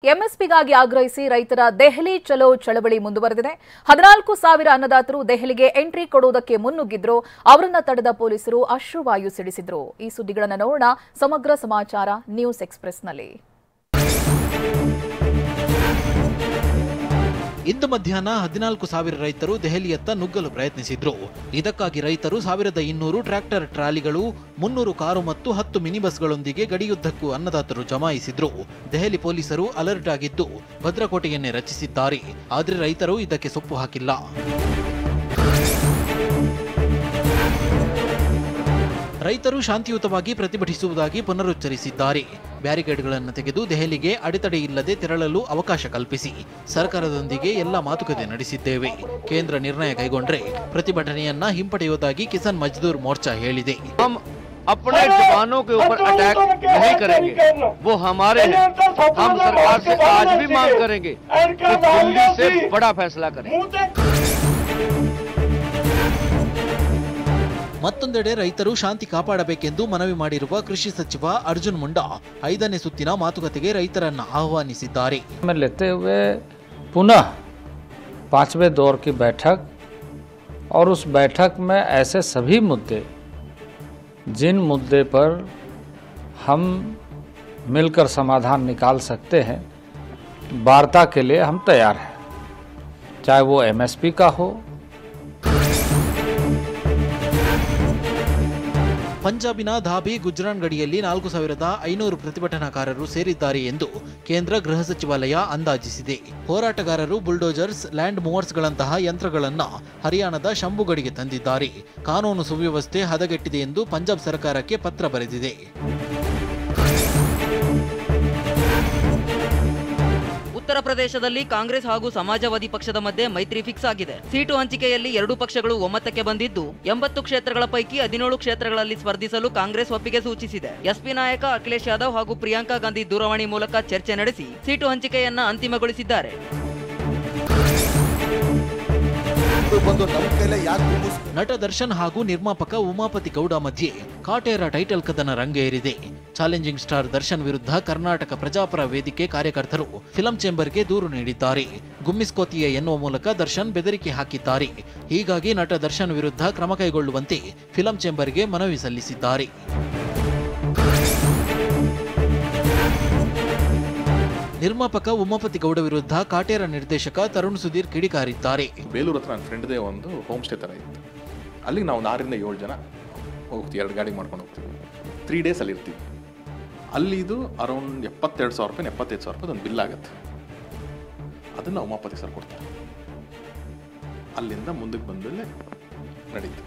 ಎಂಎಸ್ಪಿಗಾಗಿ ಆಗ್ರಹಿಸಿ ರೈತರ ದೆಹಲಿ ಚಲೋ ಚಳವಳಿ ಮುಂದುವರೆದಿದೆ. 14,000 ಅನ್ನದಾತರು ದೆಹಲಿಗೆ ಎಂಟ್ರಿ ಕೊಡುವುದಕ್ಕೆ ಮುನ್ನುಗ್ಗಿದ್ರು. ಅವರನ್ನ ತಡೆದ ಪೊಲೀಸರು ಅಶ್ರುವಾಯು ಸಿಡಿಸಿದ್ರು. ಈ ಸುದ್ದಿಗಳನ್ನು ನೋಡೋಣ ಸಮಗ್ರ ಸಮಾಚಾರ ನ್ಯೂಸ್ ಎಕ್ಸ್‌ಪ್ರೆಸ್‌ನಲ್ಲಿ. ಇಂದು ಮಧ್ಯಾಹ್ನ 14,000 ರೈತರು ದೆಹಲಿಯತ್ತ ನುಗ್ಗಲು ಪ್ರಯತ್ನಿಸಿದ್ರು. ಇದಕ್ಕಾಗಿ ರೈತರು 1,200 ಟ್ರ್ಯಾಕ್ಟರ್ ಟ್ರಾಲಿಗಳು, 300 ಕಾರು ಮತ್ತು 10 ಮಿನಿ ಬಸ್ಗಳೊಂದಿಗೆ ಗಡಿಯುದ್ದಕ್ಕೂ ಅನ್ನದಾತರು ಜಮಾಯಿಸಿದ್ರು. ದೆಹಲಿ ಪೊಲೀಸರು ಅಲರ್ಟ್ ಆಗಿದ್ದು ಭದ್ರಕೋಟೆಯನ್ನೇ ರಚಿಸಿದ್ದಾರೆ. ಆದರೆ ರೈತರು ಇದಕ್ಕೆ ಸೊಪ್ಪು ಹಾಕಿಲ್ಲ. ರೈತರು ಶಾಂತಿಯುತವಾಗಿ ಪ್ರತಿಭಟಿಸುವುದಾಗಿ ಪುನರುಚ್ಚರಿಸಿದ್ದಾರೆ. ಬ್ಯಾರಿಕೇಡ್ಗಳನ್ನು ತೆಗೆದು ದೆಹಲಿಗೆ ಅಡೆತಡೆ ಇಲ್ಲದೆ ತೆರಳಲು ಅವಕಾಶ ಕಲ್ಪಿಸಿ ಸರ್ಕಾರದೊಂದಿಗೆ ಎಲ್ಲ ಮಾತುಕತೆ ನಡೆಸಿದ್ದೇವೆ. ಕೇಂದ್ರ ನಿರ್ಣಯ ಕೈಗೊಂಡ್ರೆ ಪ್ರತಿಭಟನೆಯನ್ನ ಹಿಂಪಡೆಯುವುದಾಗಿ ಕಿಸಾನ್ ಮಜ್ದೂರ್ ಮೋರ್ಚಾ ಹೇಳಿದೆ. अपने जवानों के ऊपर अटैक नहीं करेंगे, वो हमारे हैं। हम सरकार से आज भी मांग करेंगे कि दिल्ली से बड़ा फैसला करें। ಮತ್ತೊಂದೆಡೆ ರೈತರು ಶಾಂತಿ ಕಾಪಾಡಬೇಕೆಂದು ಮನವಿ ಮಾಡಿರುವ ಕೃಷಿ ಸಚಿವ ಅರ್ಜುನ್ ಮುಂಡಾ 5ನೇ ಸುತ್ತಿನ ಮಾತುಕತೆಗೆ ರೈತರನ್ನು ಆಹ್ವಾನಿಸಿದ್ದಾರೆ. लेते हुए पुनः 5वें दौर की बैठक और उस बैठक में ऐसे सभी मुद्दे जिन मुद्दे पर हम मिलकर समाधान निकाल सकते हैं, वार्ता के लिए हम तैयार हैं, चाहे वो एमएसपी का हो। ಪಂಜಾಬಿನ ಧಾಬಿ ಗುಜ್ರಾನ್ ಗಡಿಯಲ್ಲಿ 4,500 ಪ್ರತಿಭಟನಾಕಾರರು ಸೇರಿದ್ದಾರೆ ಎಂದು ಕೇಂದ್ರ ಗೃಹ ಸಚಿವಾಲಯ ಅಂದಾಜಿಸಿದೆ. ಹೋರಾಟಗಾರರು ಬುಲ್ಡೋಜರ್ಸ್, ಲ್ಯಾಂಡ್ ಮೂವರ್ಸ್ಗಳಂತಹ ಯಂತ್ರಗಳನ್ನು ಹರಿಯಾಣದ ಶಂಭುಗಡಿಗೆ ತಂದಿದ್ದಾರೆ. ಕಾನೂನು ಸುವ್ಯವಸ್ಥೆ ಹದಗೆಟ್ಟಿದೆ ಎಂದು ಪಂಜಾಬ್ ಸರ್ಕಾರಕ್ಕೆ ಪತ್ರ ಬರೆದಿದೆ. ಉತ್ತರ ಪ್ರದೇಶದಲ್ಲಿ ಕಾಂಗ್ರೆಸ್ ಹಾಗೂ ಸಮಾಜವಾದಿ ಪಕ್ಷದ ಮಧ್ಯೆ ಮೈತ್ರಿ ಫಿಕ್ಸ್ ಆಗಿದೆ. ಸೀಟು ಹಂಚಿಕೆಯಲ್ಲಿ ಎರಡೂ ಪಕ್ಷಗಳು ಒಮ್ಮತಕ್ಕೆ ಬಂದಿದ್ದು 80 ಕ್ಷೇತ್ರಗಳ ಪೈಕಿ 17 ಕ್ಷೇತ್ರಗಳಲ್ಲಿ ಸ್ಪರ್ಧಿಸಲು ಕಾಂಗ್ರೆಸ್ ಒಪ್ಪಿಗೆ ಸೂಚಿಸಿದೆ. ಎಸ್ಪಿ ನಾಯಕ ಅಖಿಲೇಶ್ ಯಾದವ್ ಹಾಗೂ ಪ್ರಿಯಾಂಕಾ ಗಾಂಧಿ ದೂರವಾಣಿ ಮೂಲಕ ಚರ್ಚೆ ನಡೆಸಿ ಸೀಟು ಹಂಚಿಕೆಯನ್ನ ಅಂತಿಮಗೊಳಿಸಿದ್ದಾರೆ. ನಟ ದರ್ಶನ್ ಹಾಗೂ ನಿರ್ಮಾಪಕ ಉಮಾಪತಿ ಗೌಡ ಮಧ್ಯೆ ಕಾಟೇರ ಟೈಟಲ್ ಕದನ ರಂಗೇರಿದೆ. ಚಾಲೆಂಜಿಂಗ್ ಸ್ಟಾರ್ ದರ್ಶನ್ ವಿರುದ್ಧ ಕರ್ನಾಟಕ ಪ್ರಜಾಪರ ವೇದಿಕೆ ಕಾರ್ಯಕರ್ತರು ಫಿಲಂ ಚೇಂಬರ್ಗೆ ದೂರು ನೀಡಿದ್ದಾರೆ. ಗುಮ್ಮಿಸ್ಕೋತಿಯೇ ಎನ್ನುವ ಮೂಲಕ ದರ್ಶನ್ ಬೆದರಿಕೆ ಹಾಕಿದ್ದಾರೆ. ಹೀಗಾಗಿ ನಟ ದರ್ಶನ್ ವಿರುದ್ಧ ಕ್ರಮ ಕೈಗೊಳ್ಳುವಂತೆ ಫಿಲಂ ಚೇಂಬರ್ಗೆ ಮನವಿ ಸಲ್ಲಿಸಿದ್ದಾರೆ. ನಿರ್ಮಾಪಕ ಉಮಾಪತಿ ಗೌಡ ವಿರುದ್ಧ ಕಾಟೇರ ನಿರ್ದೇಶಕ ತರುಣ್ ಸುಧೀರ್ ಕಿಡಿಕಾರಿದ್ದಾರೆ. ಬೇಲೂರು ಹತ್ರ ನನ್ನ ಫ್ರೆಂಡ್ದೇ ಒಂದು ಹೋಮ್ ಸ್ಟೇ ಥರ ಇತ್ತು. ಅಲ್ಲಿ ನಾವು 6 ರಿಂದ 7 ಜನ ಹೋಗ್ತೀವಿ, 2 ಗಾಡಿ ಮಾಡ್ಕೊಂಡು ಹೋಗ್ತೀವಿ. 3 ಡೇಸ್ ಅಲ್ಲಿ ಇರ್ತೀವಿ. ಅಲ್ಲಿ ಇದು ಅರೌಂಡ್ 72,000 ರೂಪಾಯಿ 75,000 ರೂಪಾಯಿ ಒಂದು ಬಿಲ್ ಆಗುತ್ತೆ. ಅದನ್ನು ಉಮಾಪತಿ ಸರ್ ಕೊಡ್ತಾರೆ. ಅಲ್ಲಿಂದ ಮುಂದಕ್ಕೆ ಬಂದಲ್ಲೇ ನಡೀತು.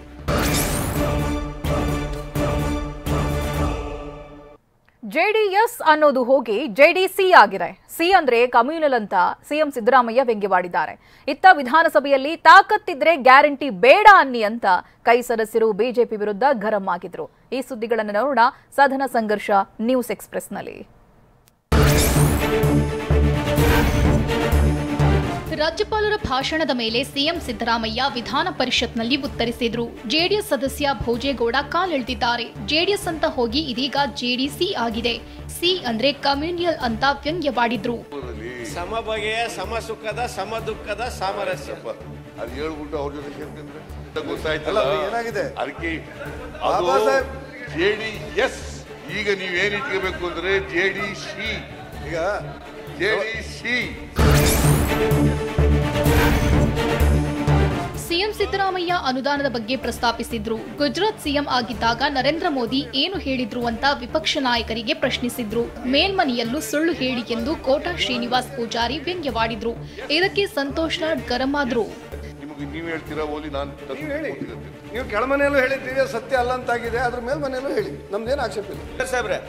ಜೆಡಿಎಸ್ ಅನ್ನೋದು ಹೋಗಿ ಜೆಡಿಸಿ ಆಗಿದೆ. ಸಿ ಅಂದ್ರೆ ಕಮ್ಯುನಲ್ ಅಂತ ಸಿಎಂ ಸಿದ್ದರಾಮಯ್ಯ ವ್ಯಂಗ್ಯವಾಡಿದ್ದಾರೆ. ಇತ್ತ ವಿಧಾನಸಭೆಯಲ್ಲಿ ತಾಕತ್ತಿದ್ರೆ ಗ್ಯಾರಂಟಿ ಬೇಡ ಅನ್ನಿ ಅಂತ ಕೈ ಸದಸ್ಯರು ಬಿಜೆಪಿ ವಿರುದ್ಧ ಗರಂ ಆಗಿದ್ರು. ಈ ಸುದ್ದಿಗಳನ್ನು ನೋಡೋಣ ಸದನ ಸಂಘರ್ಷ ನ್ಯೂಸ್ ಎಕ್ಸ್‌ಪ್ರೆಸ್‌ನಲ್ಲಿ. ರಾಜ್ಯಪಾಲರ ಭಾಷಣದ ಮೇಲೆ ಸಿಎಂ ಸಿದ್ದರಾಮಯ್ಯ ವಿಧಾನ ಪರಿಷತ್ನಲ್ಲಿ ಉತ್ತರಿಸಿದ್ರು. ಜೆಡಿಎಸ್ ಸದಸ್ಯ ಭೋಜೇಗೌಡ ಕಾಲೆಳೆದಿದ್ದಾರೆ. ಜೆಡಿಎಸ್ ಅಂತ ಹೋಗಿ ಇದೀಗ ಜೆಡಿಸಿ ಆಗಿದೆ. ಸಿ ಅಂದ್ರೆ ಕಮ್ಯುನಿಯಲ್ ಅಂತ ವ್ಯಂಗ್ಯವಾಡಿದ್ರು. ಸಮ ಬಗೆಯ ಸಮ ಸುಖದ ಸಮ ದುಃಖದ ಸಾಮರಸ್ಯ ಅದು ಹೇಳ್ಬಿಟ್ಟು ಅವ್ರ ಜೊತೆ ಸೇರ್ತಿದ್ರೆ ಗೊತ್ತಾಯ್ತಲ್ಲ ಏನಾಗಿದೆ. ಅದಕ್ಕೆ ಜೆಡಿಎಸ್ ಈಗ ನೀವೇನ್ ಇಟ್ಕೋಬೇಕು ಅಂದ್ರೆ ಜೆಡಿಸಿ. ಈಗ ಜೆಡಿಸಿ. ಸಿಎಂ ಸಿದ್ದರಾಮಯ್ಯ ಅನುದಾನದ ಬಗ್ಗೆ ಪ್ರಸ್ತಾಪಿಸಿದ್ರು. ಗುಜರಾತ್ ಸಿಎಂ ಆಗಿದ್ದಾಗ ನರೇಂದ್ರ ಮೋದಿ ಏನು ಹೇಳಿದ್ರು ಅಂತ ವಿಪಕ್ಷ ನಾಯಕರಿಗೆ ಪ್ರಶ್ನಿಸಿದ್ರು. ಮೇಲ್ಮನೆಯಲ್ಲೂ ಸುಳ್ಳು ಹೇಳಿ ಎಂದು ಕೋಟಾ ಶ್ರೀನಿವಾಸ್ ಪೂಜಾರಿ ವ್ಯಂಗ್ಯವಾಡಿದ್ರು. ಇದಕ್ಕೆ ಸಂತೋಷ್ ಲಾಡ್ ಗರಂ ಆದ್ರು. ನೀವು ಹೇಳ್ತೀರಾ ಓಲಿ, ನಾನು ನೀವು ಕೆಳಮನೆಯಲ್ಲೂ ಹೇಳಿದ್ದೀರಿ ಸತ್ಯ ಅಲ್ಲ ಅಂತಾಗಿದೆ, ಅದ್ರ ಮೇಲ್ಮನೆಯಲ್ಲೂ ಹೇಳಿ, ನಮ್ದೇನು ಆಕ್ಷೇಪ ಇಲ್ಲ ಸಾಹೇಬ್ರೆ.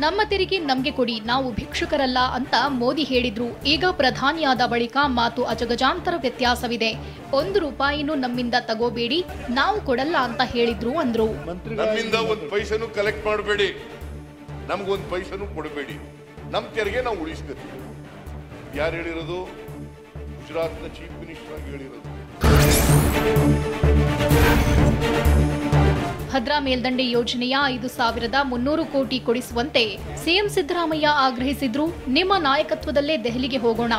ನಮ್ಮ ತೆರಿಗೆ ನಮ್ಗೆ ಕೊಡಿ, ನಾವು ಭಿಕ್ಷುಕರಲ್ಲ ಅಂತ ಮೋದಿ ಹೇಳಿದ್ರು. ಈಗ ಪ್ರಧಾನಿಯಾದ ಬಳಿಕ ಮಾತು ಅಜಗಜಾಂತರ ವ್ಯತ್ಯಾಸವಿದೆ. 1 ರೂಪಾಯಿನೂ ನಮ್ಮಿಂದ ತಗೋಬೇಡಿ, ನಾವು ಕೊಡಲ್ಲ ಅಂತ ಹೇಳಿದ್ರು ಅಂದ್ರು. ನಮ್ಮಿಂದ 1 ಪೈಸೆನೂ ಕಲೆಕ್ಟ್ ಮಾಡಬೇಡಿ, ನಮ್ಗೊಂದು ಪೈಸೆನೂ ಕೊಡಬೇಡಿ, ನಮ್ಮ ತೆರಿಗೆ ನಾವು ಉಳಿಸ್ಬೇಕು. ಯಾರು ಹೇಳಿರೋದು? ಗುಜರಾತ್ನ ಚೀಫ್ ಮಿನಿಸ್ಟರ್ ಆಗಿ ಹೇಳಿರೋದು. ಭದ್ರಾ ಮೇಲ್ದಂಡೆ ಯೋಜನೆಯ 5,300 ಕೋಟಿ ಕೊಡಿಸುವಂತೆ ಸಿಎಂ ಸಿದ್ದರಾಮಯ್ಯ ಆಗ್ರಹಿಸಿದ್ರು. ನಿಮ್ಮ ನಾಯಕತ್ವದಲ್ಲೇ ದೆಹಲಿಗೆ ಹೋಗೋಣ,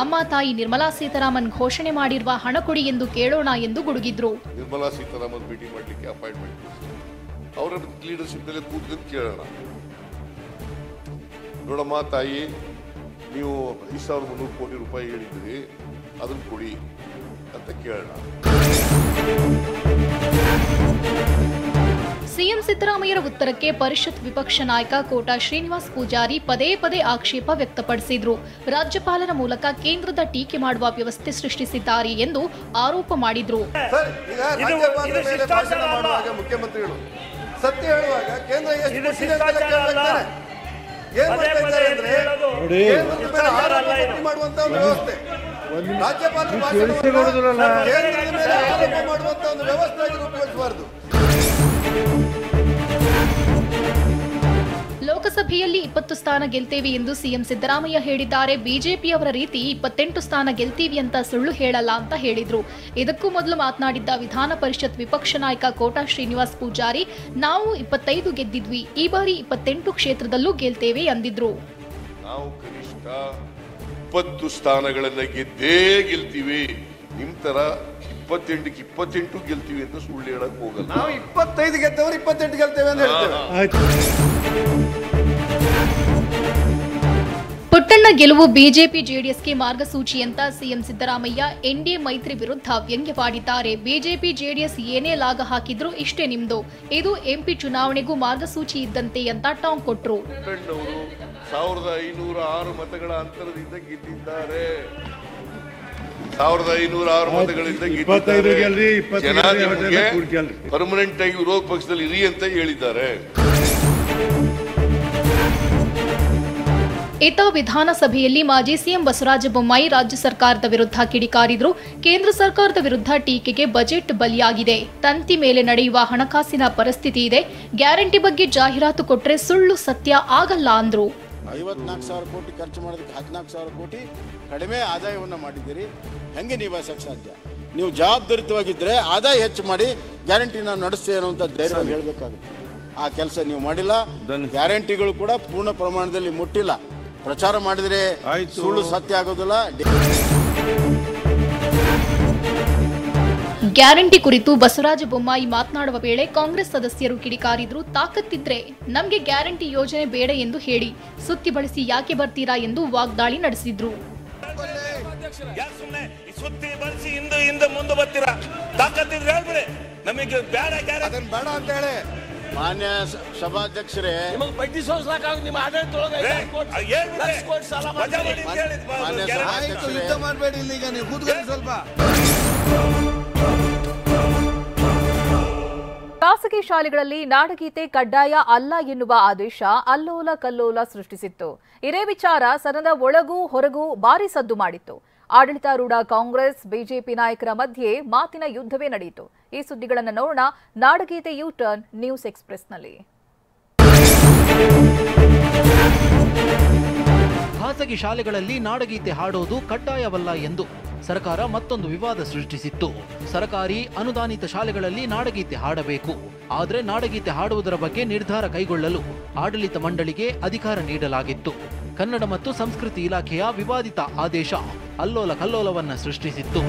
ಅಮ್ಮ ತಾಯಿ ನಿರ್ಮಲಾ ಸೀತಾರಾಮನ್ ಘೋಷಣೆ ಮಾಡಿರುವ ಹಣ ಕೊಡಿ ಎಂದು ಕೇಳೋಣ ಎಂದು ಗುಡುಗಿದ್ರು. ನಿರ್ಮಲಾ ಸೀತಾರಾಮನ್ ಭೇಟಿ ಮಾಡಲಿಕ್ಕೆ ಅಪಾಯಿಂಟ್ಮೆಂಟ್ ಅವರ ಲೀಡರ್ಶಿಪ್ ನಲ್ಲಿ ಕೂತ್ಕೊಂಡು ಕೇಳೋಣ. ನೋಡಮ್ಮ ತಾಯಿ, ನೀವು 5,300 ಕೋಟಿ ರೂಪಾಯಿ ಹೇಳಿದ್ರಿ, ಅದನ್ನು ಕೊಡಿ ಅಂತ ಕೇಳೋಣ. ಸಿಎಂ ಸಿದ್ದರಾಮಯ್ಯರ ಉತ್ತರಕ್ಕೆ ಪರಿಷತ್ ವಿಪಕ್ಷ ನಾಯಕ ಕೋಟಾ ಶ್ರೀನಿವಾಸ್ ಪೂಜಾರಿ ಪದೇ ಪದೇ ಆಕ್ಷೇಪ ವ್ಯಕ್ತಪಡಿಸಿದ್ರು. ರಾಜ್ಯಪಾಲರ ಮೂಲಕ ಕೇಂದ್ರದ ಟೀಕೆ ಮಾಡುವ ವ್ಯವಸ್ಥೆ ಸೃಷ್ಟಿಸಿದ್ದಾರೆ ಎಂದು ಆರೋಪ ಮಾಡಿದ್ರು. ಮುಖ್ಯಮಂತ್ರಿಗಳು ಸತ್ಯ ಹೇಳುವಾಗ ಕೇಂದ್ರ ಏನು ಮಾಡುವಂತ ವ್ಯವಸ್ಥೆ, ರಾಜ್ಯಪಾಲರು ಮಾಡುವಂತ ಒಂದು ವ್ಯವಸ್ಥೆ ರೂಪಿಸಬಾರದು. ಲೋಕಸಭೆಯಲ್ಲಿ 20 ಸ್ಥಾನ ಗೆಲ್ತೇವೆ ಎಂದು ಸಿಎಂ ಸಿದ್ದರಾಮಯ್ಯ ಹೇಳಿದ್ದಾರೆ. ಬಿಜೆಪಿಯವರ ರೀತಿ 28 ಸ್ಥಾನ ಗೆಲ್ತೀವಿ ಅಂತ ಸುಳ್ಳು ಹೇಳಲ್ಲ ಅಂತ ಹೇಳಿದ್ರು. ಇದಕ್ಕೂ ಮೊದಲು ಮಾತನಾಡಿದ್ದ ವಿಧಾನ ಪರಿಷತ್ ವಿಪಕ್ಷ ನಾಯಕ ಕೋಟಾ ಶ್ರೀನಿವಾಸ್ ಪೂಜಾರಿ, ನಾವು 25 ಗೆದ್ದಿದ್ವಿ, ಈ ಬಾರಿ 28 ಕ್ಷೇತ್ರದಲ್ಲೂ ಗೆಲ್ತೇವೆ ಅಂದಿದ್ರು. ನಾವು ಕನಿಷ್ಠ 20 ಸ್ಥಾನಗಳನ್ನ ಗೆದ್ದೇ ಗೆಲ್ತೀವಿ, ನಿಮ್ ತರ 28ಕ್ಕೆ 28 ಗೆಲ್ತೀವಿ ಅಂತ ಸುಳ್ಳು ಹೇಳಕ್ ಹೋಗಲ್ಲ. ನಾವು 25 ಗೆದ್ದವರು 28 ಗೆಲ್ತೇವೆ ಅಂತ ಹೇಳ್ತೇವೆ. ಪುಟ್ಟಣ್ಣ ಗೆಲುವು ಬಿಜೆಪಿ ಜೆಡಿಎಸ್ಗೆ ಮಾರ್ಗಸೂಚಿ ಅಂತ ಸಿಎಂ ಸಿದ್ದರಾಮಯ್ಯ ಎನ್ಡಿಎ ಮೈತ್ರಿ ವಿರುದ್ಧ ವ್ಯಂಗ್ಯವಾಡಿದ್ದಾರೆ. ಬಿಜೆಪಿ ಜೆಡಿಎಸ್ ಏನೇ ಲಾಗ ಹಾಕಿದ್ರು ಇಷ್ಟೇ ನಿಮ್ದು, ಇದು ಎಂಪಿ ಚುನಾವಣೆಗೂ ಮಾರ್ಗಸೂಚಿ ಇದ್ದಂತೆ ಅಂತ ಟಾಂಗ್ ಕೊಟ್ರು. ಪುಟ್ಟಣ್ಣವರು 1,506 ಮತಗಳ ಅಂತರದಿಂದ ಗೆದ್ದಿದ್ದಾರೆ. 1,506 ಮತಗಳಿಂದ ಗೆದ್ದಿದ್ದಾರೆ. ಜನ ನಿಮಗೆ ಪರ್ಮನೆಂಟ್ ಆಗಿ ವಿರೋಧ ಪಕ್ಷದಲ್ಲಿ ಇರಿ ಅಂತ ಹೇಳಿದ್ದಾರೆ. ಇತ್ತ ವಿಧಾನಸಭೆಯಲ್ಲಿ ಮಾಜಿ ಸಿಎಂ ಬಸವರಾಜ ಬೊಮ್ಮಾಯಿ ರಾಜ್ಯ ಸರ್ಕಾರದ ವಿರುದ್ಧ ಕಿಡಿಕಾರಿದ್ರು. ಕೇಂದ್ರ ಸರ್ಕಾರದ ವಿರುದ್ಧ ಟೀಕೆಗೆ ಬಜೆಟ್ ಬಲಿಯಾಗಿದೆ, ತಂತಿ ಮೇಲೆ ನಡೆಯುವ ಹಣಕಾಸಿನ ಪರಿಸ್ಥಿತಿ ಇದೆ, ಗ್ಯಾರಂಟಿ ಬಗ್ಗೆ ಜಾಹೀರಾತು ಕೊಟ್ರೆ ಸುಳ್ಳು ಸತ್ಯ ಆಗಲ್ಲ ಅಂದ್ರು. 54,000 ಕೋಟಿ ಖರ್ಚು ಮಾಡೋದಕ್ಕೆ 14,000 ಕೋಟಿ ಕಡಿಮೆ ಆದಾಯವನ್ನು ಮಾಡಿದ್ದೀರಿ, ಹೆಂಗೆ ನಿಭಾಯಿಸಕ್ಕೆ ಸಾಧ್ಯ? ನೀವು ಜವಾಬ್ದಾರಿತವಾಗಿದ್ದರೆ ಆದಾಯ ಹೆಚ್ಚು ಮಾಡಿ ಗ್ಯಾರಂಟಿ ನಾವು ನಡೆಸ್ತೇವೆ ಅನ್ನುವಂಥ ಧೈರ್ಯ ಹೇಳಬೇಕಾಗುತ್ತೆ. ಆ ಕೆಲಸ ನೀವು ಮಾಡಿಲ್ಲ. ಗ್ಯಾರಂಟಿಗಳು ಕೂಡ ಪೂರ್ಣ ಪ್ರಮಾಣದಲ್ಲಿ ಮುಟ್ಟಿಲ್ಲ. ಪ್ರಚಾರ ಮಾಡಿದರೆ ಸುಳ್ಳು ಸತ್ಯ ಆಗೋದಿಲ್ಲ. ಗ್ಯಾರಂಟಿ ಕುರಿತು ಬಸವರಾಜ ಬೊಮ್ಮಾಯಿ ಮಾತನಾಡುವ ವೇಳೆ ಕಾಂಗ್ರೆಸ್ ಸದಸ್ಯರು ಕಿಡಿಕಾರಿದ್ರು. ತಾಕತ್ತಿದ್ರೆ ನಮಗೆ ಗ್ಯಾರಂಟಿ ಯೋಜನೆ ಬೇಡ ಎಂದು ಹೇಳಿ, ಸುತ್ತಿ ಬಳಸಿ ಯಾಕೆ ಬರ್ತೀರಾ ಎಂದು ವಾಗ್ದಾಳಿ ನಡೆಸಿದ್ರು. ಸುತ್ತಿ ಬಳಸಿ ಹಿಂದೆ ಮುಂದೆ ಬರ್ತೀರಾ, ತಾಕತ್ತಿದ್ರೆ ಹೇಳ್ಬಿಡಿ, ನಮಗೆ ಬೇಡ ಬೇಡ ಅಂತ ಹೇಳಿ. ಮಾನ್ಯ ಸಭಾಧ್ಯಕ್ಷರೇ, ಮಾಡಬೇಡಿ, ಇಲ್ಲಿ ಈಗ ನೀವು ಕೂತ್ಕೊಳ್ಳಿ ಸ್ವಲ್ಪ. ಖಾಸಗಿ ಶಾಲೆಗಳಲ್ಲಿ ನಾಡಗೀತೆ ಕಡ್ಡಾಯ ಅಲ್ಲ ಎನ್ನುವ ಆದೇಶ ಅಲ್ಲೋಲ ಕಲ್ಲೋಲ ಸೃಷ್ಟಿಸಿತ್ತು. ಇದೇ ವಿಚಾರ ಸದನದ ಒಳಗೂ ಹೊರಗೂ ಭಾರೀ ಸದ್ದು ಮಾಡಿತ್ತು. ಆಡಳಿತಾರೂಢ ಕಾಂಗ್ರೆಸ್ ಬಿಜೆಪಿ ನಾಯಕರ ಮಧ್ಯೆ ಮಾತಿನ ಯುದ್ಧವೇ ನಡೆಯಿತು. ಈ ಸುದ್ದಿಗಳನ್ನು ನೋಡೋಣ ನಾಡಗೀತೆ ಯು ಟರ್ನ್ ನ್ಯೂಸ್ ಎಕ್ಸ್‌ಪ್ರೆಸ್‌ನಲ್ಲಿ. ಖಾಸಗಿ ಶಾಲೆಗಳಲ್ಲಿ ನಾಡಗೀತೆ ಹಾಡೋದು ಕಡ್ಡಾಯವಲ್ಲ ಎಂದು ಸರ್ಕಾರ ಮತ್ತೊಂದು ವಿವಾದ ಸೃಷ್ಟಿಸಿತ್ತು. ಸರ್ಕಾರಿ ಅನುದಾನಿತ ಶಾಲೆಗಳಲ್ಲಿ ನಾಡಗೀತೆ ಹಾಡಬೇಕು, ಆದರೆ ನಾಡಗೀತೆ ಹಾಡುವುದರ ಬಗ್ಗೆ ನಿರ್ಧಾರ ಕೈಗೊಳ್ಳಲು ಆಡಳಿತ ಮಂಡಳಿಗೆ ಅಧಿಕಾರ ನೀಡಲಾಗಿತ್ತು. ಕನ್ನಡ ಮತ್ತು ಸಂಸ್ಕೃತಿ ಇಲಾಖೆಯ ವಿವಾದಿತ ಆದೇಶ ಅಲ್ಲೋಲ ಕಲ್ಲೋಲವನ್ನ ಸೃಷ್ಟಿಸಿತ್ತು.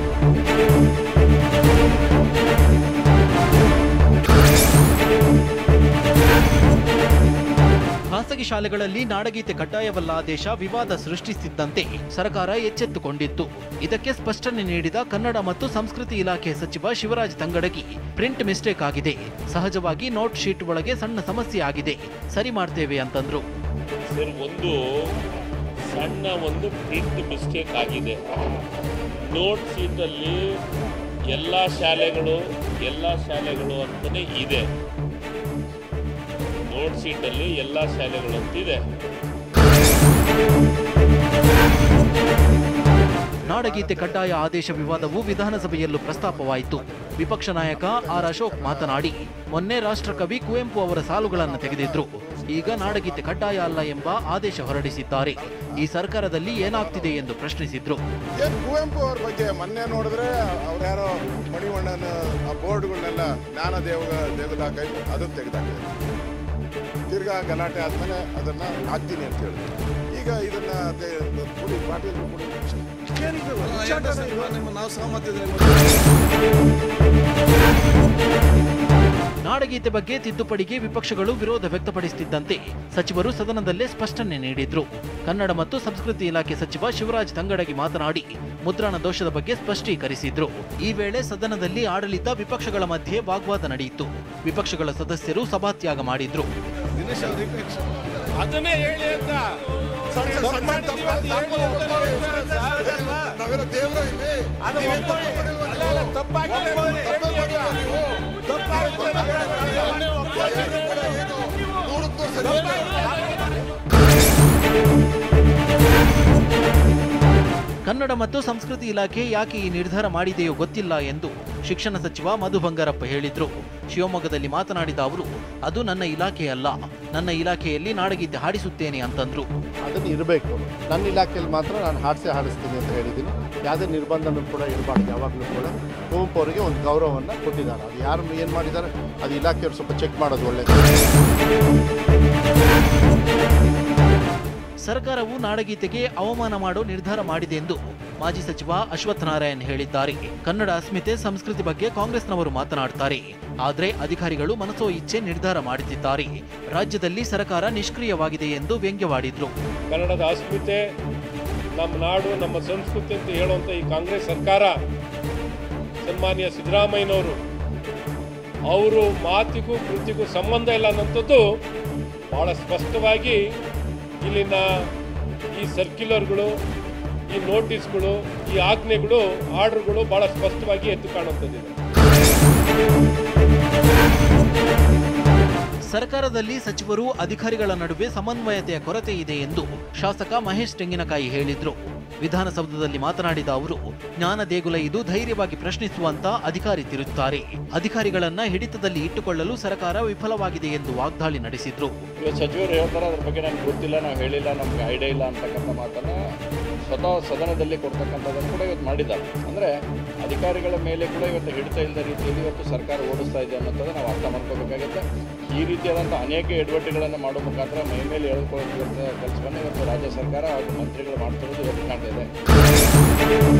ಖಾಸಗಿ ಶಾಲೆಗಳಲ್ಲಿ ನಾಡಗೀತೆ ಕಡ್ಡಾಯವಲ್ಲ ಆದೇಶ ವಿವಾದ ಸೃಷ್ಟಿಸಿದ್ದಂತೆ ಸರ್ಕಾರ ಎಚ್ಚೆತ್ತುಕೊಂಡಿತ್ತು. ಇದಕ್ಕೆ ಸ್ಪಷ್ಟನೆ ನೀಡಿದ ಕನ್ನಡ ಮತ್ತು ಸಂಸ್ಕೃತಿ ಇಲಾಖೆ ಸಚಿವ ಶಿವರಾಜ್ ತಂಗಡಗಿ, ಪ್ರಿಂಟ್ ಮಿಸ್ಟೇಕ್ ಆಗಿದೆ, ಸಹಜವಾಗಿ ನೋಟ್ ಶೀಟ್ ಒಳಗೆ ಸಣ್ಣ ಸಮಸ್ಯೆ ಆಗಿದೆ, ಸರಿ ಮಾಡ್ತೇವೆ ಅಂತಂದ್ರು. ಒಂದು ಪ್ರಿಂಟ್ ಮಿಸ್ಟೇಕ್ ಆಗಿದೆ. ನೋಟ್ ಶೀಟಲ್ಲಿ ಎಲ್ಲ ಶಾಲೆಗಳು ಅಂತಲೇ ಇದೆ. ನೋಟ್ ಶೀಟಲ್ಲಿ ಎಲ್ಲ ಶಾಲೆಗಳು ಅಂತಿದೆ. ನಾಡಗೀತೆ ಕಡ್ಡಾಯ ಆದೇಶ ವಿವಾದವು ವಿಧಾನಸಭೆಯಲ್ಲೂ ಪ್ರಸ್ತಾಪವಾಯಿತು. ವಿಪಕ್ಷ ನಾಯಕ ಆರ್ ಅಶೋಕ್ ಮಾತನಾಡಿ, ಮೊನ್ನೆ ರಾಷ್ಟ್ರಕವಿ ಕುವೆಂಪು ಅವರ ಸಾಲುಗಳನ್ನು ತೆಗೆದಿದ್ರು. ಈಗ ನಾಡಗೀತೆ ಕಡ್ಡಾಯ ಅಲ್ಲ ಎಂಬ ಆದೇಶ ಹೊರಡಿಸಿದ್ದಾರೆ. ಈ ಸರ್ಕಾರದಲ್ಲಿ ಏನಾಗ್ತಿದೆ ಎಂದು ಪ್ರಶ್ನಿಸಿದ್ರು. ಕುವೆಂಪು ಅವ್ರ ಬಗ್ಗೆ ಮೊನ್ನೆ ನೋಡಿದ್ರೆ ಅವ್ರ್ಯಾರೋ ಮಣಿವಣ್ಣನ ಆ ಬೋರ್ಡ್ಗಳನ್ನೆಲ್ಲ ಜ್ಞಾನ ದೇಗುಲ ಕೈ ಅದನ್ನು ತೆಗೆದಾಕಿದೆ. ತಿರ್ಗಾ ಗಲಾಟೆ ಆದ್ಮೇಲೆ ಅದನ್ನ ಹಾಕ್ತೀನಿ ಅಂತ ಹೇಳಿದ್ರು. ಈಗ ಇದನ್ನ ಪಾಟೀಲ್ ನಾಡಗೀತೆ ಬಗ್ಗೆ ತಿದ್ದುಪಡಿಗೆ ವಿಪಕ್ಷಗಳು ವಿರೋಧ ವ್ಯಕ್ತಪಡಿಸುತ್ತಿದ್ದಂತೆ ಸಚಿವರು ಸದನದಲ್ಲೇ ಸ್ಪಷ್ಟನೆ ನೀಡಿದ್ರು. ಕನ್ನಡ ಮತ್ತು ಸಂಸ್ಕೃತಿ ಇಲಾಖೆ ಸಚಿವ ಶಿವರಾಜ್ ತಂಗಡಗಿ ಮಾತನಾಡಿ ಮುದ್ರಣ ದೋಷದ ಬಗ್ಗೆ ಸ್ಪಷ್ಟೀಕರಿಸಿದ್ರು. ಈ ವೇಳೆ ಸದನದಲ್ಲಿ ಆಡಳಿತ ವಿಪಕ್ಷಗಳ ಮಧ್ಯೆ ವಾಗ್ವಾದ ನಡೆಯಿತು. ವಿಪಕ್ಷಗಳ ಸದಸ್ಯರು ಸಭಾತ್ಯಾಗ ಮಾಡಿದ್ರು. ಅದನ್ನೇ ಹೇಳಿ ಅಂತ ಕನ್ನಡ ಮತ್ತು ಸಂಸ್ಕೃತಿ ಇಲಾಖೆ ಯಾಕೆ ಈ ನಿರ್ಧಾರ ಮಾಡಿದೆಯೋ ಗೊತ್ತಿಲ್ಲ ಎಂದು ಶಿಕ್ಷಣ ಸಚಿವ ಮಧು ಬಂಗಾರಪ್ಪ ಹೇಳಿದ್ರು. ಶಿವಮೊಗ್ಗದಲ್ಲಿ ಮಾತನಾಡಿದ ಅವರು, ಅದು ನನ್ನ ಇಲಾಖೆಯಲ್ಲ, ನನ್ನ ಇಲಾಖೆಯಲ್ಲಿ ನಾಡಗೀತೆ ಹಾಡಿಸುತ್ತೇನೆ ಅಂತಂದ್ರು. ಅದನ್ನು ಇರಬೇಕು, ನನ್ನ ಇಲಾಖೆಯಲ್ಲಿ ಮಾತ್ರ ನಾನು ಹಾಡಿಸ್ತೀನಿ ಅಂತ ಹೇಳಿದ್ದೀನಿ. ಯಾವುದೇ ನಿರ್ಬಂಧನೂ ಕೂಡ ಇರಬಾರ್ದು. ಯಾವಾಗಲೂ ಕೂಡ ಕುವೆಂಪು ಅವರಿಗೆ ಒಂದು ಗೌರವವನ್ನು ಕೊಟ್ಟಿದ್ದಾರೆ. ಅದು ಯಾರು ಏನು ಮಾಡಿದ್ದಾರೆ ಅದು ಇಲಾಖೆಯವರು ಸ್ವಲ್ಪ ಚೆಕ್ ಮಾಡೋದು ಒಳ್ಳೆಯದು. ಸರ್ಕಾರವು ನಾಡಗೀತೆಗೆ ಅವಮಾನ ಮಾಡೋ ನಿರ್ಧಾರ ಮಾಡಿದೆ ಎಂದು ಮಾಜಿ ಸಚಿವ ಅಶ್ವಥ್ ನಾರಾಯಣ್ ಹೇಳಿದ್ದಾರೆ. ಕನ್ನಡ ಅಸ್ಮಿತೆ ಸಂಸ್ಕೃತಿ ಬಗ್ಗೆ ಕಾಂಗ್ರೆಸ್ನವರು ಮಾತನಾಡ್ತಾರೆ, ಆದರೆ ಅಧಿಕಾರಿಗಳು ಮನಸೋ ಇಚ್ಛೆ ನಿರ್ಧಾರ ಮಾಡುತ್ತಿದ್ದಾರೆ. ರಾಜ್ಯದಲ್ಲಿ ಸರ್ಕಾರ ನಿಷ್ಕ್ರಿಯವಾಗಿದೆ ಎಂದು ವ್ಯಂಗ್ಯವಾಡಿದ್ರು. ಕನ್ನಡದ ಅಸ್ಮಿತೆ, ನಮ್ಮ ನಾಡು, ನಮ್ಮ ಸಂಸ್ಕೃತಿ ಅಂತ ಹೇಳುವಂಥ ಈ ಕಾಂಗ್ರೆಸ್ ಸರ್ಕಾರ, ಸನ್ಮಾನ್ಯ ಸಿದ್ದರಾಮಯ್ಯನವರು ಅವರು ಮಾತಿಗೂ ಕೃತಿಗೂ ಸಂಬಂಧ ಇಲ್ಲ ಅನ್ನೋಂಥದ್ದು ಬಹಳ ಸ್ಪಷ್ಟವಾಗಿ ಇಲ್ಲಿನ ಈ ಸರ್ಕ್ಯುಲರ್ಗಳು, ಈ ನೋಟಿಸ್ಗಳು, ಈ ಆಜ್ಞೆಗಳು, ಆರ್ಡರ್ಗಳು ಬಹಳ ಸ್ಪಷ್ಟವಾಗಿ ಎದ್ದು ಕಾಣುತ್ತದೆ. ಸರ್ಕಾರದಲ್ಲಿ ಸಚಿವರು ಅಧಿಕಾರಿಗಳ ನಡುವೆ ಸಮನ್ವಯತೆಯ ಕೊರತೆ ಇದೆ ಎಂದು ಶಾಸಕ ಮಹೇಶ್ ತೆಂಗಿನಕಾಯಿ ಹೇಳಿದ್ರು. ವಿಧಾನಸೌಧದಲ್ಲಿ ಮಾತನಾಡಿದ ಅವರು, ಜ್ಞಾನ ದೇಗುಲ ಇದು ಧೈರ್ಯವಾಗಿ ಪ್ರಶ್ನಿಸುವಂತ ಅಧಿಕಾರಿ ತಿರುತ್ತಾರೆ. ಅಧಿಕಾರಿಗಳನ್ನ ಹಿಡಿತದಲ್ಲಿ ಇಟ್ಟುಕೊಳ್ಳಲು ಸರ್ಕಾರ ವಿಫಲವಾಗಿದೆ ಎಂದು ವಾಗ್ದಾಳಿ ನಡೆಸಿದ್ರು. ಸಚಿವರು ಹೇಳ್ತಾರೆ, ಅದ್ರ ಬಗ್ಗೆ ನನಗೆ ಗೊತ್ತಿಲ್ಲ, ನಾವು ಹೇಳಿಲ್ಲ, ನಮ್ಗೆ ಐಡಿಯಾ ಇಲ್ಲ ಅಂತಕ್ಕಂಥ ಮಾತನ್ನ ಸ್ವತಃ ಸದನದಲ್ಲಿ ಕೊಡ್ತಕ್ಕಂಥದ್ದನ್ನು ಕೂಡ ಇವತ್ತು ಮಾಡಿದ್ದಾರೆ. ಅಂದರೆ ಅಧಿಕಾರಿಗಳ ಮೇಲೆ ಕೂಡ ಇವತ್ತು ಹಿಡಿತ ಇಲ್ಲದ ರೀತಿಯಲ್ಲಿ ಇವತ್ತು ಸರ್ಕಾರ ಓಡಿಸ್ತಾ ಇದೆ ಅನ್ನೋದನ್ನು ನಾವು ಅರ್ಥ ಮಾಡ್ಕೋಬೇಕಾಗುತ್ತೆ. ಈ ರೀತಿಯಾದಂಥ ಅನೇಕ ಎಡವಟ್ಟುಗಳನ್ನು ಮಾಡೋ ಮುಖಾಂತರ ಮೈ ಮೇಲೆ ಎಳೆದುಕೊಳ್ಳುವಂಥ ಕೆಲಸವನ್ನು ಇವತ್ತು ರಾಜ್ಯ ಸರ್ಕಾರ ಹಾಗೂ ಮಂತ್ರಿಗಳು ಮಾಡ್ತಿರೋದು ಇವತ್ತು ಕಾಣ್ತಾ ಇದೆ.